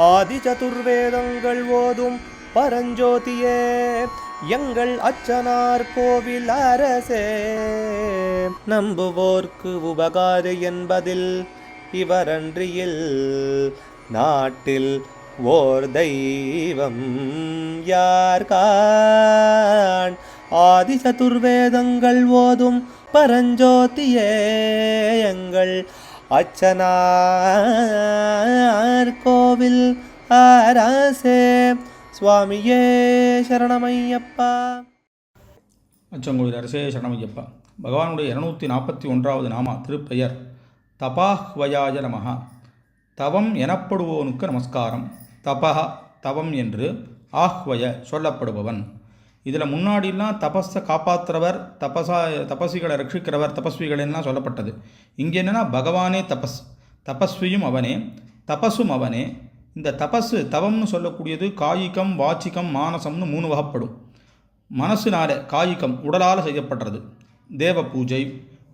ஆதி சதுர்வேதங்கள் ஓதும் பரஞ்சோதியே எங்கள் அச்சனார் கோவில் அரசே. நம்புவோர்க்கு உபகாரி என்பதில் இவரன்றியில் நாட்டில் ஓர் தெய்வம் யார்கான். ஆதி சதுர்வேதங்கள் ஓதும் பரஞ்சோதியே எங்கள் அச்சனார் கோவில் அரசே. சுவாமியே சரணமையப்பா. அச்சங்கோவில் அரசே சரணமையப்பா. பகவானுடைய 241வது நாமா திருப்பெயர் தபாஹ்வயாய நமஹ. தவம் எனப்படுவோனுக்கு நமஸ்காரம். தபஹ தவம் என்று, ஆஹ்வய சொல்லப்படுபவன். இதில் முன்னாடிலாம் தபஸை காப்பாற்றுறவர், தபசிகளை ரட்சிக்கிறவர், தபஸ்விகளெல்லாம் சொல்லப்பட்டது. இங்கே என்னென்னா பகவானே தபஸ், தபஸ்வியும் அவனே, தபஸும் அவனே. இந்த தபஸு தவம்னு சொல்லக்கூடியது காயிகம், வாச்சிகம், மானசம்னு 3 வகைப்படும். மனசுனால காயிகம் உடலால் செய்யப்படுறது, தேவ பூஜை,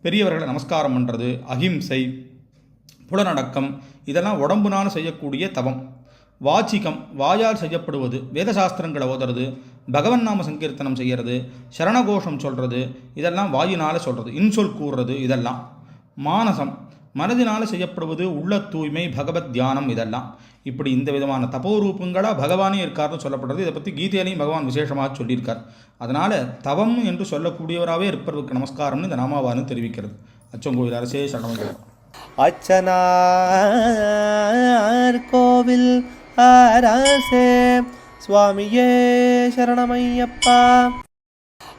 பெரியவர்களை நமஸ்காரம் பண்ணுறது, அஹிம்சை, புலனடக்கம், இதெல்லாம் உடம்புனால் செய்யக்கூடிய தவம். வாச்சிகம் வாயால் செய்யப்படுவது, வேதசாஸ்திரங்களை ஓதுறது, பகவன் நாம சங்கீர்த்தனம் செய்கிறது, சரணகோஷம் சொல்கிறது, இதெல்லாம் வாயினால் சொல்கிறது, இன்சொல் கூறுறது, இதெல்லாம். மானசம் மனதினால் செய்யப்படுவது, உள்ள தூய்மை, பகவத் தியானம், இதெல்லாம். இப்படி இந்த விதமான தபோரூபங்களாக பகவானே இருக்கார்னு சொல்லப்படுறது. இதை பற்றி கீதையிலையும் பகவான் விசேஷமாக சொல்லியிருக்கார். அதனால் தவம் என்று சொல்லக்கூடியவராகவே இருப்பவருக்கு நமஸ்காரம்னு இந்த நாமாவானு தெரிவிக்கிறது. அச்சங்கோவில் அரசே சரணம். அச்சனார் கோவில் அரசே. சுவாமியே சரணமையப்பா.